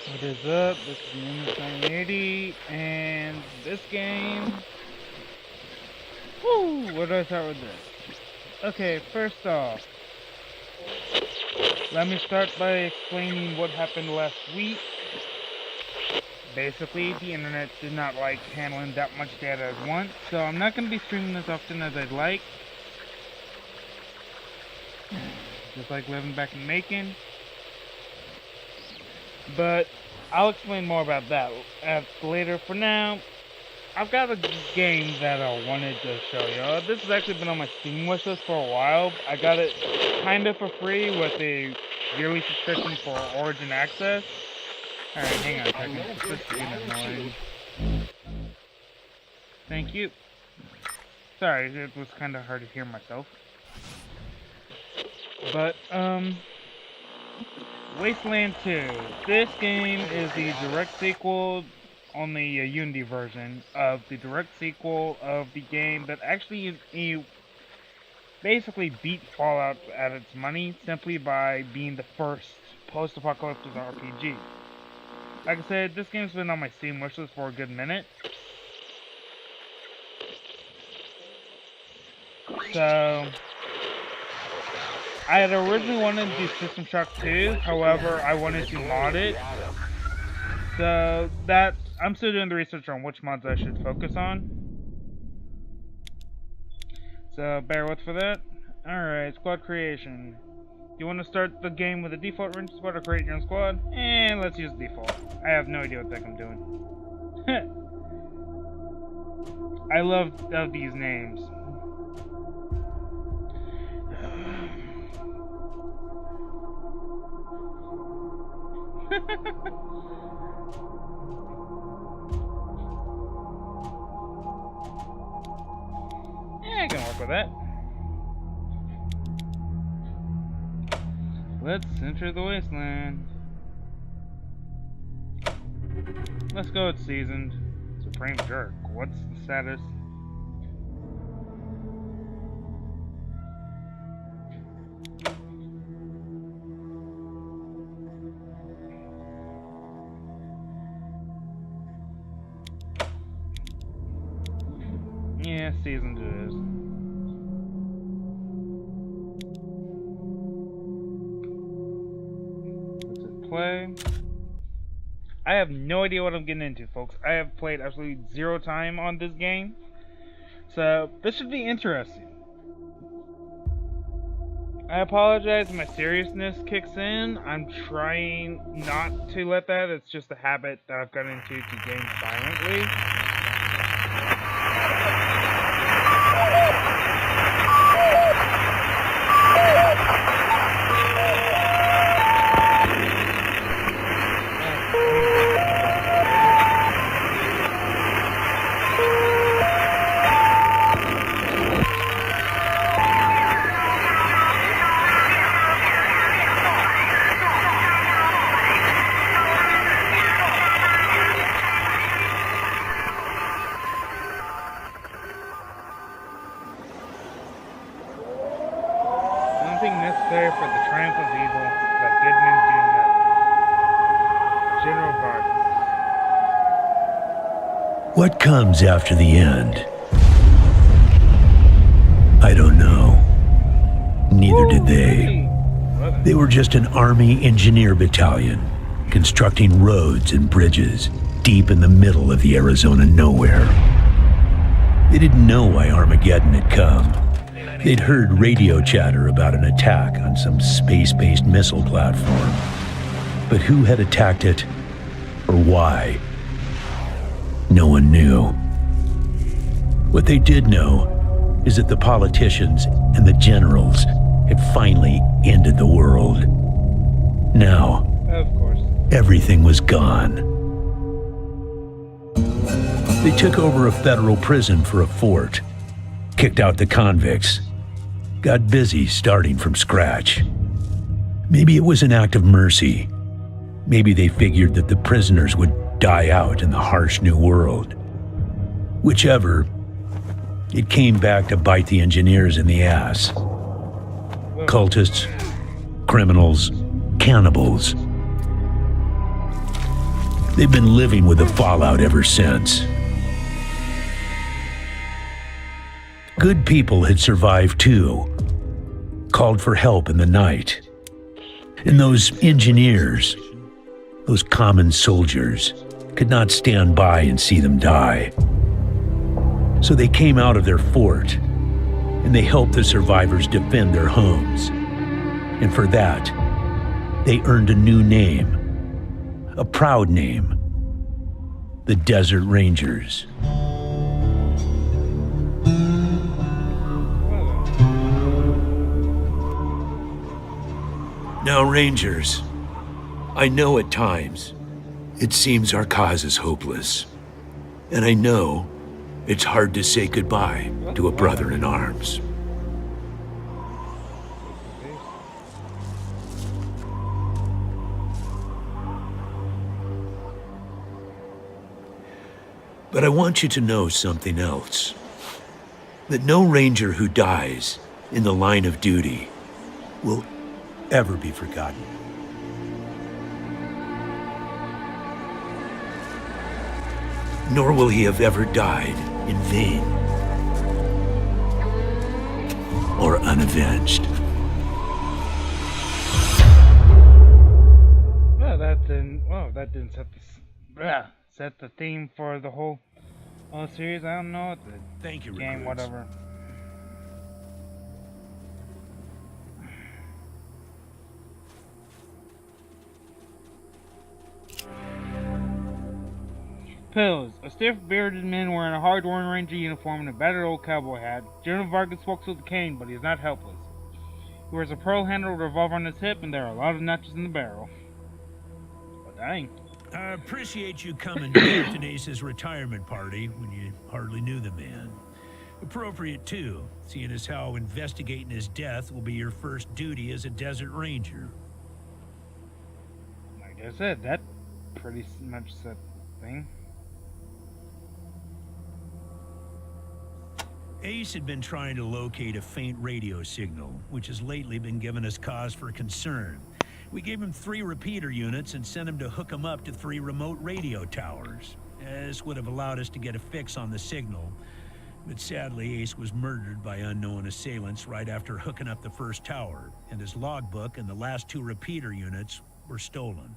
What is up? This is Minus 980, and this game. Woo! Where do I start with this? Okay, first off, let me start by explaining what happened last week. Basically, the internet did not like handling that much data at once, so I'm not going to be streaming as often as I'd like. Just like living back in Macon. But I'll explain more about that later. For now, I've got a game that I wanted to show y'all. This has actually been on my Steam wishlist for a while. I got it kinda for free with a yearly subscription for Origin Access. Alright, hang on a second. This is getting annoying. Thank you. Sorry, it was kinda hard to hear myself. But, Wasteland 2. This game is the direct sequel on the Unity version of the direct sequel of the game that actually basically beat Fallout at its money simply by being the first post-apocalyptic RPG. Like I said, this game's been on my Steam wishlist for a good minute. So I had originally wanted to do System Shock 2, however, I wanted to mod it. So that I'm still doing the research on which mods I should focus on. So bear with for that. Alright, squad creation. You want to start the game with a default range squad or create your own squad? And let's use default. I have no idea what the heck I'm doing. I love these names. Yeah, I can work with that. Let's enter the Wasteland. Let's go, it's seasoned. Supreme Jerk. What's the status? Yeah, seasoned it is. Let's hit play. I have no idea what I'm getting into, folks. I have played absolutely zero time on this game. So, this should be interesting. I apologize if my seriousness kicks in. I'm trying not to let that. It's just a habit that I've gotten into to game silently. Necessary for the triumph of evil, that good men do nothing. General Garden. What comes after the end? I don't know. Neither did they. They were just an army engineer battalion, constructing roads and bridges deep in the middle of the Arizona nowhere. They didn't know why Armageddon had come. They'd heard radio chatter about an attack on some space-based missile platform. But who had attacked it, or why? No one knew. What they did know is that the politicians and the generals had finally ended the world. Now, of course, everything was gone. They took over a federal prison for a fort, kicked out the convicts, got busy starting from scratch. Maybe it was an act of mercy. Maybe they figured that the prisoners would die out in the harsh new world. Whichever, it came back to bite the engineers in the ass. Cultists, criminals, cannibals. They've been living with the fallout ever since. Good people had survived too, called for help in the night. And those engineers, those common soldiers, could not stand by and see them die. So they came out of their fort, and they helped the survivors defend their homes. And for that, they earned a new name, a proud name, the Desert Rangers. Now, Rangers, I know at times it seems our cause is hopeless. And I know it's hard to say goodbye to a brother in arms. But I want you to know something else. That no Ranger who dies in the line of duty will ever be forgotten. Nor will he have ever died in vain or unavenged. Well, that didn't set the theme for the whole series. I don't know. Thank you, game, recruits. whatever. Pills. A stiff-bearded man wearing a hard-worn ranger uniform and a battered old cowboy hat. General Vargas walks with a cane, but he is not helpless. He wears a pearl-handled revolver on his hip, and there are a lot of notches in the barrel. But dang. I appreciate you coming to Captain Ace's retirement party when you hardly knew the man. Appropriate, too, seeing as how investigating his death will be your first duty as a Desert Ranger. Like I said, that pretty much said thing. Ace had been trying to locate a faint radio signal, which has lately been giving us cause for concern. We gave him 3 repeater units and sent him to hook them up to 3 remote radio towers. This would have allowed us to get a fix on the signal. But sadly, Ace was murdered by unknown assailants right after hooking up the first tower, and his logbook and the last 2 repeater units were stolen.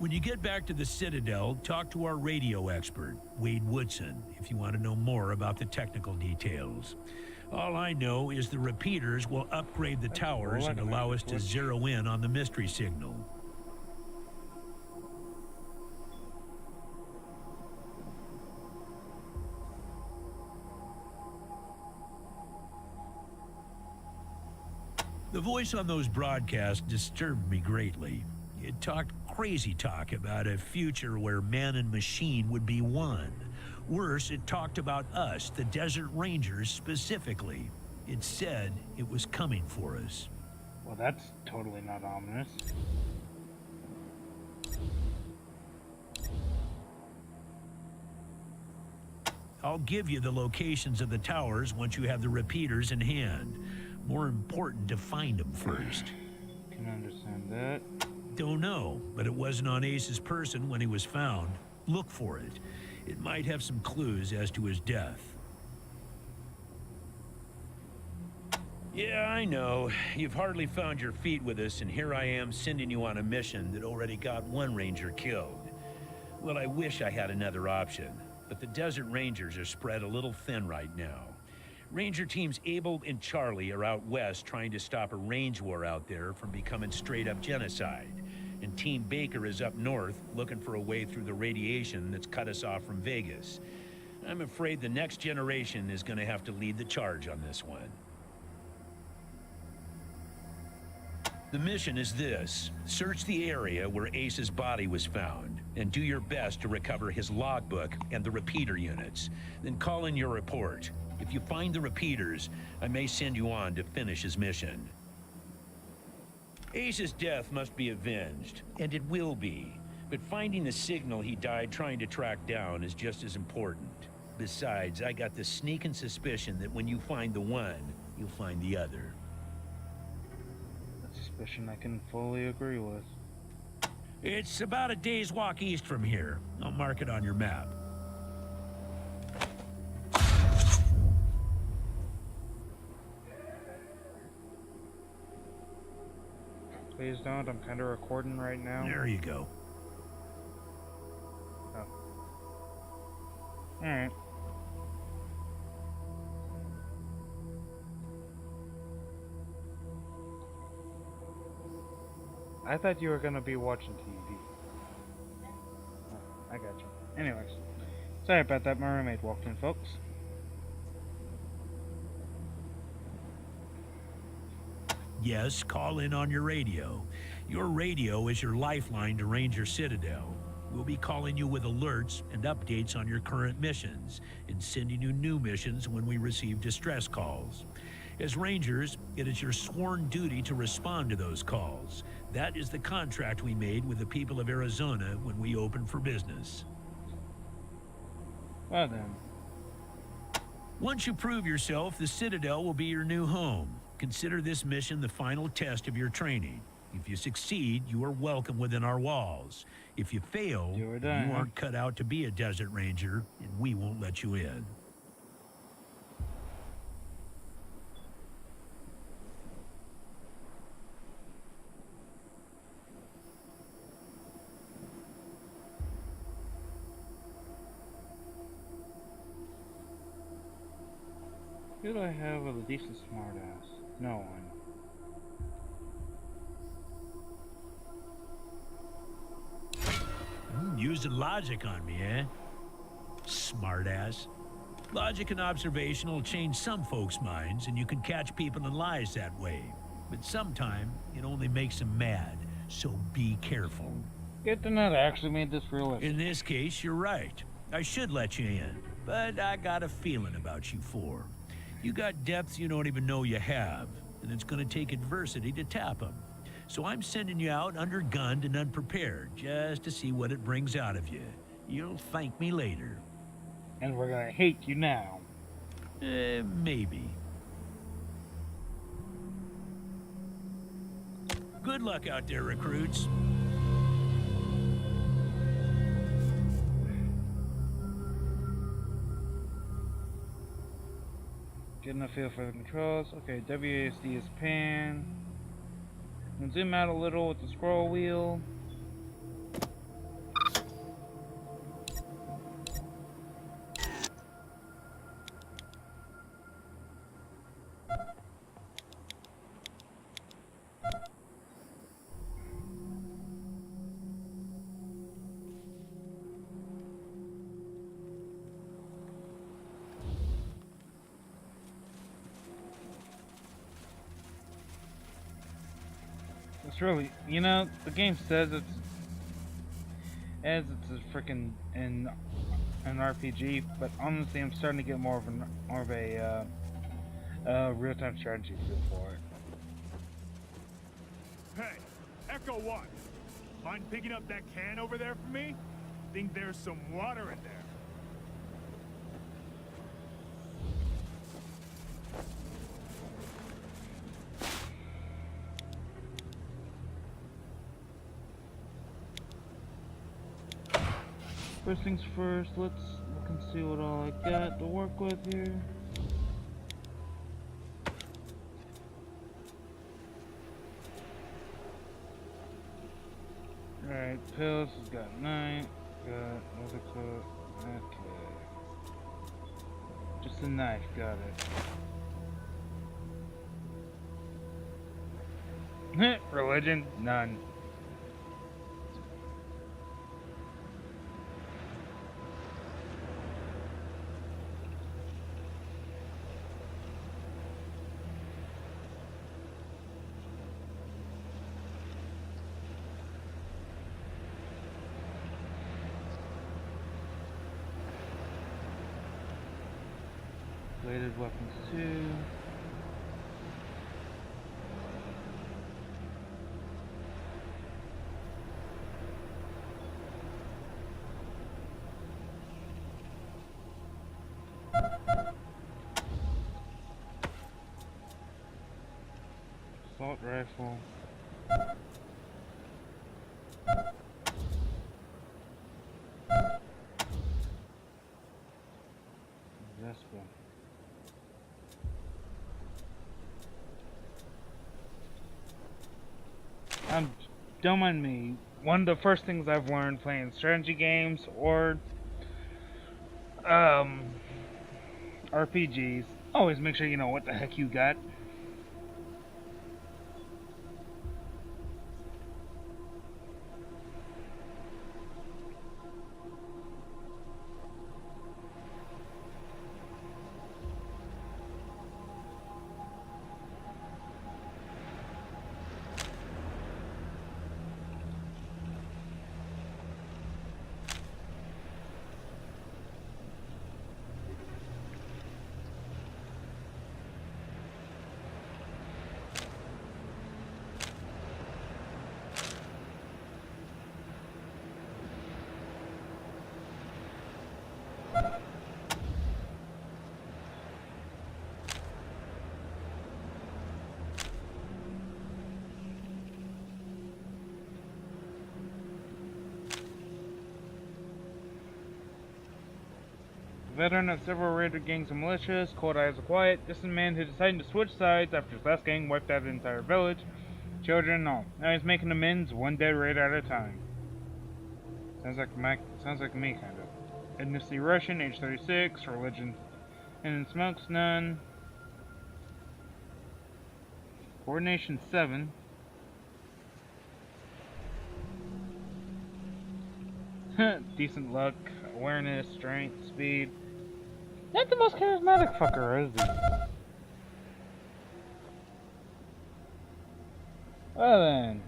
When you get back to the Citadel, talk to our radio expert, Wade Woodson, if you want to know more about the technical details. All I know is the repeaters will upgrade the towers and allow us to zero in on the mystery signal. The voice on those broadcasts disturbed me greatly. It talked crazy talk about a future where man and machine would be one. Worse, it talked about us, the Desert Rangers, specifically. It said it was coming for us. Well, that's totally not ominous. I'll give you the locations of the towers once you have the repeaters in hand. More important to find them first. Can understand that. Don't know, but it wasn't on Ace's person when he was found. Look for it. It might have some clues as to his death. Yeah, I know. You've hardly found your feet with us, and here I am sending you on a mission that already got 1 Ranger killed. Well, I wish I had another option, but the Desert Rangers are spread a little thin right now. Ranger teams Abel and Charlie are out west trying to stop a range war out there from becoming straight-up genocide. And Team Baker is up north looking for a way through the radiation that's cut us off from Vegas. I'm afraid the next generation is going to have to lead the charge on this one. The mission is this: search the area where Ace's body was found, and do your best to recover his logbook and the repeater units. Then call in your report. If you find the repeaters, I may send you on to finish his mission. Ace's death must be avenged, and it will be. But finding the signal he died trying to track down is just as important. Besides, I got the sneaking suspicion that when you find the one, you'll find the other. A suspicion I can fully agree with. It's about a day's walk east from here. I'll mark it on your map. Please don't. I'm kind of recording right now. There you go. Oh. Alright. I thought you were gonna be watching TV. Oh, I got you. Anyways. Sorry about that. My roommate walked in, folks. Yes, call in on your radio. Your radio is your lifeline to Ranger Citadel. We'll be calling you with alerts and updates on your current missions, and sending you new missions when we receive distress calls. As Rangers, it is your sworn duty to respond to those calls. That is the contract we made with the people of Arizona when we opened for business. Well then. Once you prove yourself, the Citadel will be your new home. Consider this mission the final test of your training. If you succeed, you are welcome within our walls. If you fail, you aren't cut out to be a Desert Ranger, and we won't let you in. Who do I have with a decent smartass? No one. Using logic on me, eh? Smartass. Logic and observation will change some folks' minds, and you can catch people in lies that way. But sometimes it only makes them mad, so be careful. Good to know that actually made this realistic. In this case, you're right. I should let you in, but I got a feeling about you four. You got depths you don't even know you have, and it's gonna take adversity to tap them. So I'm sending you out undergunned and unprepared, just to see what it brings out of you. You'll thank me later. And we're gonna hate you now. Maybe. Good luck out there, recruits. Getting a feel for the controls. Okay, WASD is pan. And zoom out a little with the scroll wheel. It's really, you know, the game says it's a freaking an RPG, but honestly, I'm starting to get more of a real-time strategy feel for it. Hey, Echo 1. Mind picking up that can over there for me? Think there's some water in there. First things first, let's look and see what all I got to work with here. Alright, pills has got 9, got another coat, okay. Just a knife, got it. Religion? None. Bladed weapons too. Assault rifle. This one. Don't mind me. One of the first things I've learned playing strategy games or RPGs, always make sure you know what the heck you got. Veteran of several raider gangs and militias, Cold Eyes of Quiet, this is a man who decided to switch sides after his last gang wiped out an entire village, children and all. Now he's making amends one dead raider at a time. Sounds like me, kind of. Ethnicity Russian, age 36, religion and smokes none. Coordination 7. Decent luck, awareness, strength, speed. Not the most charismatic fucker, is he? Well then.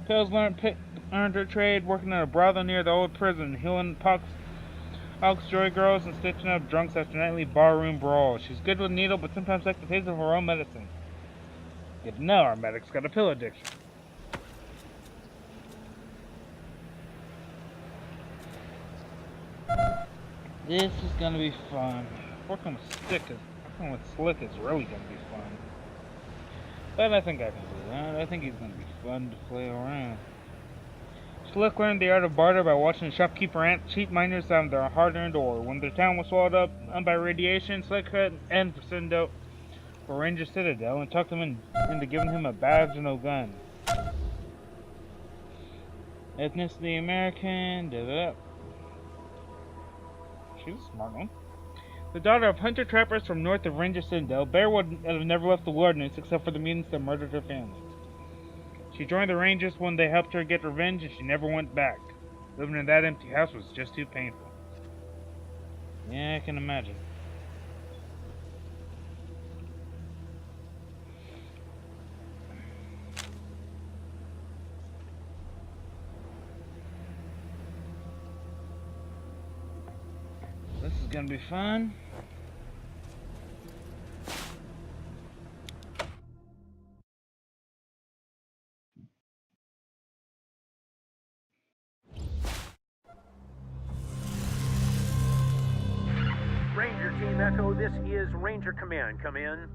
Pills learned her trade, working at a brothel near the old prison, healing Hawks joy girls and stitching up drunks after nightly barroom brawls. She's good with needle, but sometimes like the taste of her own medicine. Good to know our medic's got a pill addiction. This is gonna be fun. Working with Slick is really gonna be fun. But I think I can do that. I think he's gonna be fun to play around. Slick learned the art of barter by watching the shopkeeper ant cheat miners out of their hard-earned ore. When their town was swallowed up by radiation, Slick and Crescendo for Ranger Citadel and talked him into giving him a badge and no gun. Ethnicity American, She's a smart one. The daughter of hunter-trappers from north of Ranger Citadel, Bear would have never left the wilderness except for the mutants that murdered her family. She joined the Rangers when they helped her get revenge, and she never went back. Living in that empty house was just too painful. Yeah, I can imagine. This is gonna be fun. Ranger Team Echo, this is Ranger Command. Come in.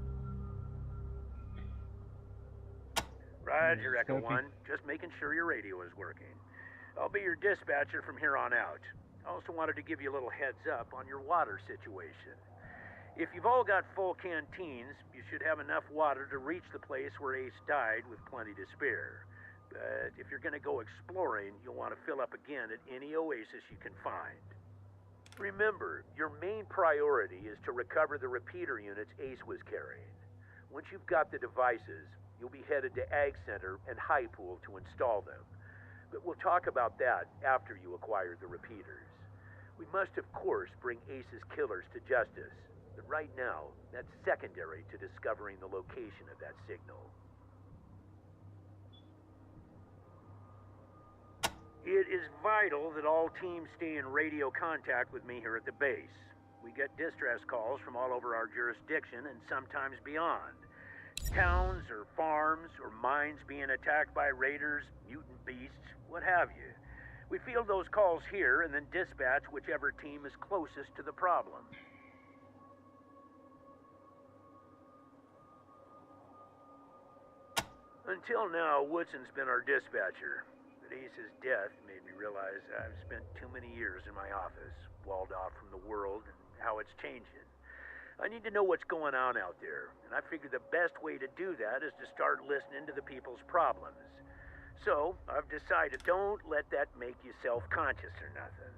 Roger, Echo 1. Just making sure your radio is working. I'll be your dispatcher from here on out. I also wanted to give you a little heads up on your water situation. If you've all got full canteens, you should have enough water to reach the place where Ace died with plenty to spare. But if you're going to go exploring, you'll want to fill up again at any oasis you can find. Remember, your main priority is to recover the repeater units Ace was carrying. Once you've got the devices, you'll be headed to Ag Center and High Pool to install them. But we'll talk about that after you acquire the repeaters. We must, of course, bring Ace's killers to justice. But right now, that's secondary to discovering the location of that signal. It is vital that all teams stay in radio contact with me here at the base. We get distress calls from all over our jurisdiction and sometimes beyond. Towns or farms or mines being attacked by raiders, mutant beasts, what have you. We field those calls here and then dispatch whichever team is closest to the problem. Until now, Woodson's been our dispatcher. But Ace's death made me realize I've spent too many years in my office, walled off from the world and how it's changing. I need to know what's going on out there, and I figured the best way to do that is to start listening to the people's problems. So, I've decided don't let that make you self-conscious or nothing.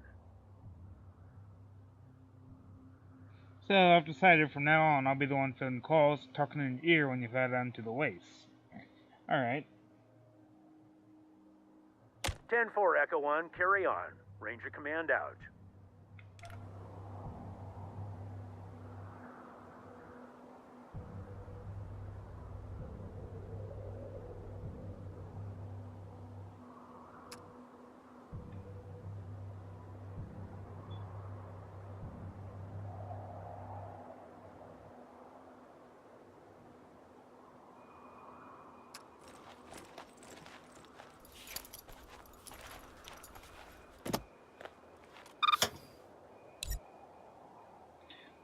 So I've decided from now on I'll be the one filling calls, talking in your ear when you head down to the waste. Alright. 10-4 Echo 1, carry on. Ranger Command out.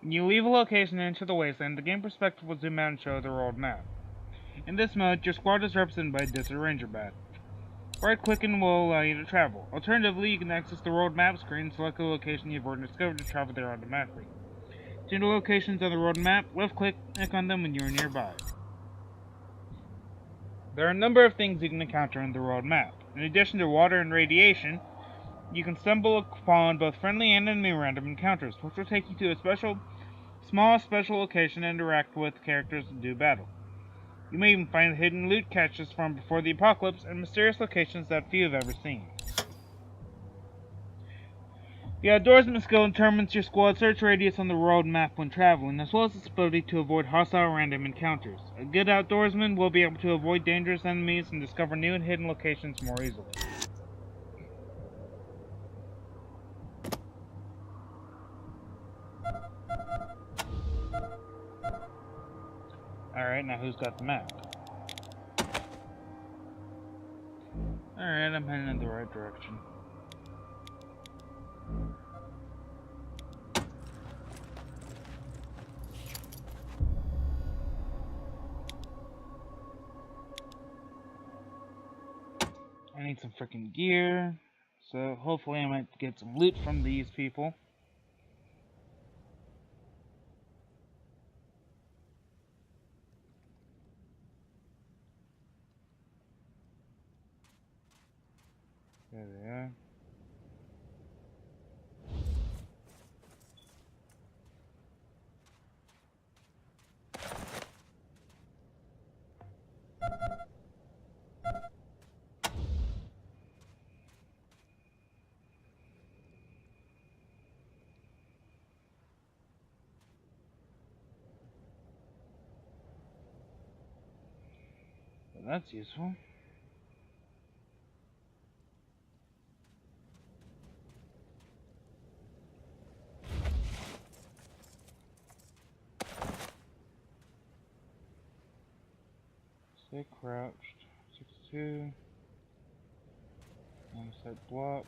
When you leave a location and enter the Wasteland, the game perspective will zoom out and show the world map. In this mode, your squad is represented by a Desert Ranger badge. Right-clicking will allow you to travel. Alternatively, you can access the world map screen and select a location you've already discovered to travel there automatically. To enter locations on the world map, left-click on them when you are nearby. There are a number of things you can encounter on the world map. In addition to water and radiation, you can stumble upon both friendly and enemy random encounters, which will take you to a small special location and interact with characters and do battle. You may even find hidden loot caches from before the apocalypse and mysterious locations that few have ever seen. The outdoorsman skill determines your squad's search radius on the world map when traveling, as well as its ability to avoid hostile random encounters. A good outdoorsman will be able to avoid dangerous enemies and discover new and hidden locations more easily. Alright, now who's got the map? Alright, I'm heading in the right direction. I need some freaking gear, so hopefully I might get some loot from these people. There they are. Well, that's useful. Stay crouched. 6-2. Set blocks.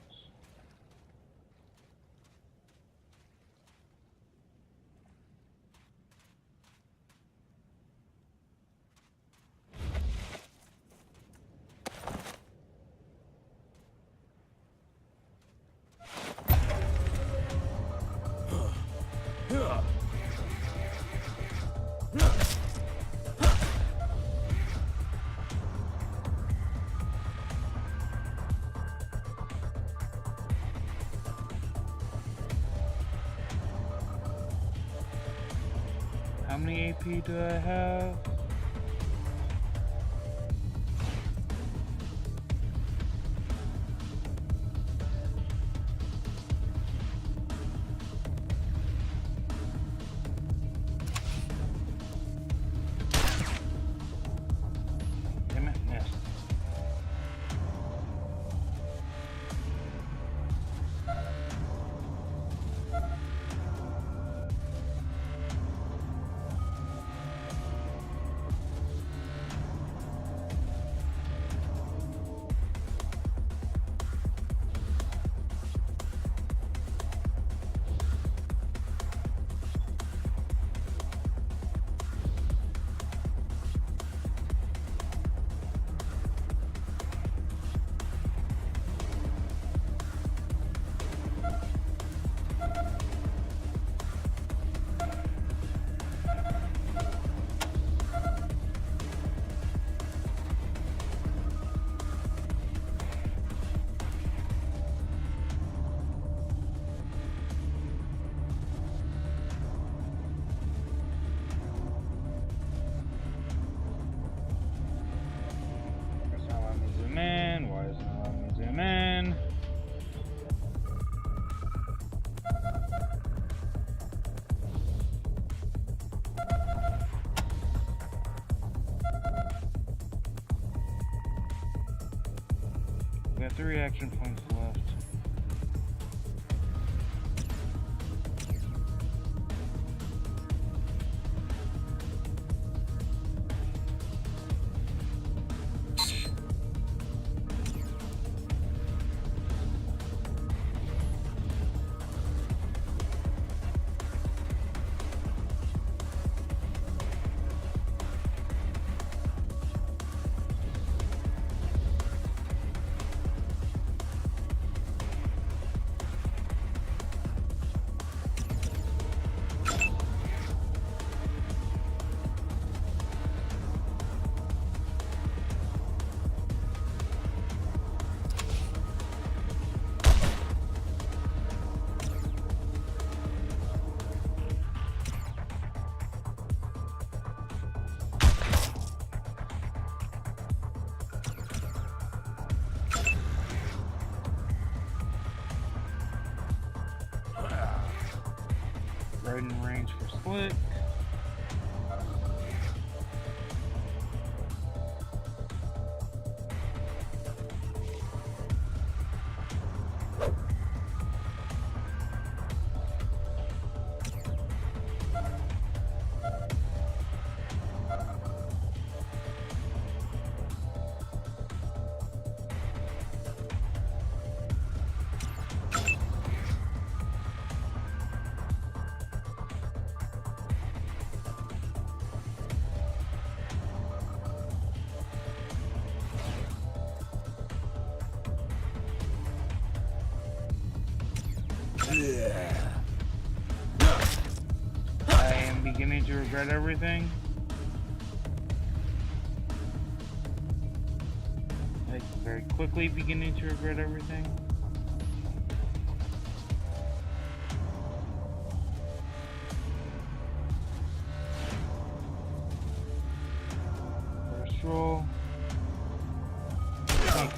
How many AP do I have? Damn it, missed. got 3 action points left. Right in range for Slick. I am beginning to regret everything. Like, very quickly beginning to regret everything. First roll. Okay.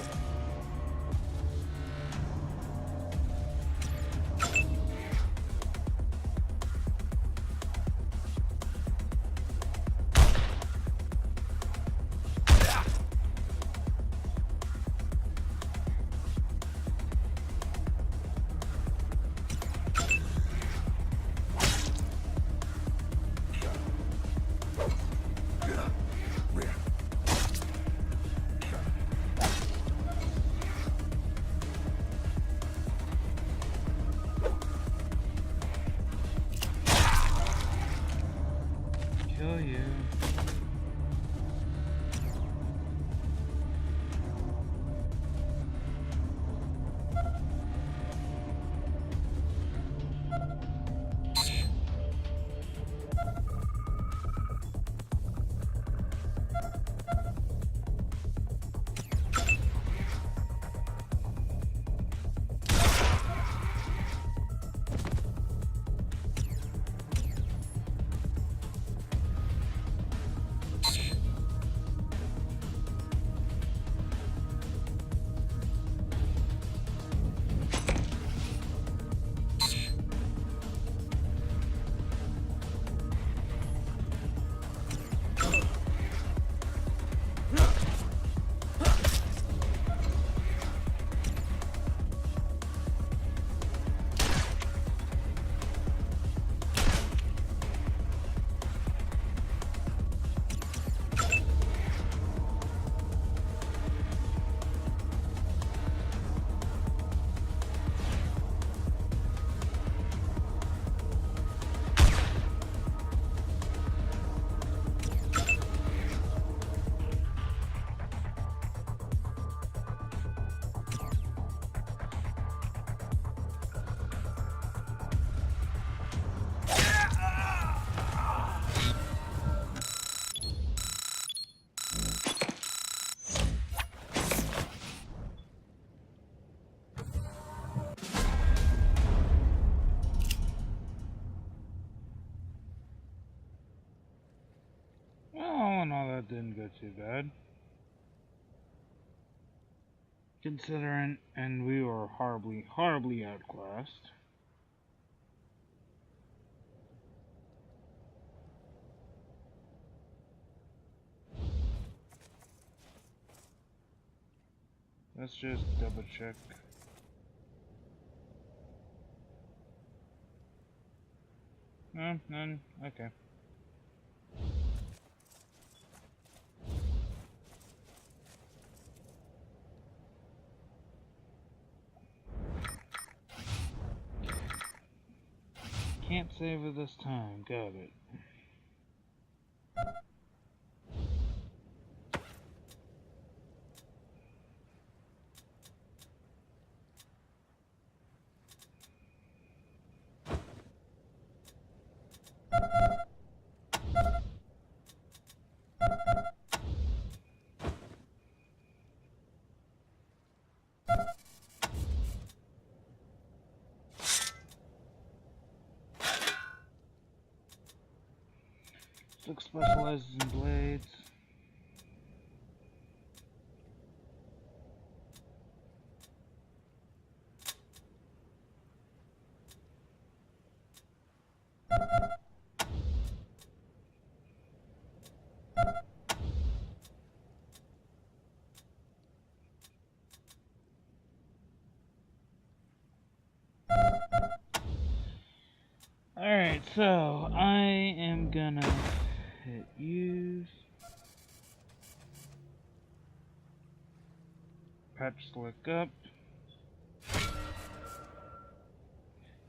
Kill you. Oh, no, that didn't go too bad. Considering, and we were horribly, horribly outclassed. Let's just double check. No, none. Okay. Can't save it this time. Got it. Slick specializes in blades. Alright, so I am gonna hit use. Patch slick up.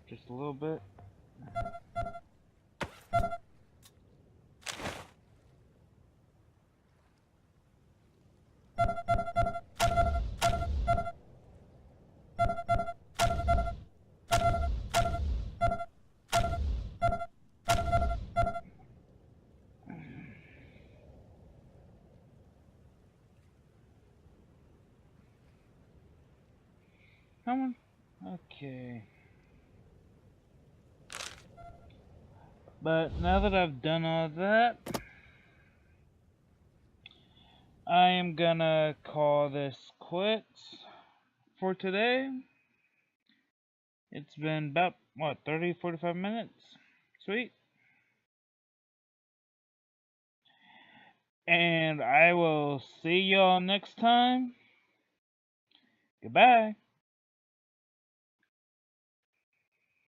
Just a little bit. Come on. Okay. But now that I've done all that, I am gonna call this quits for today. It's been about, what, 30, 45 minutes? Sweet. And I will see y'all next time. Goodbye.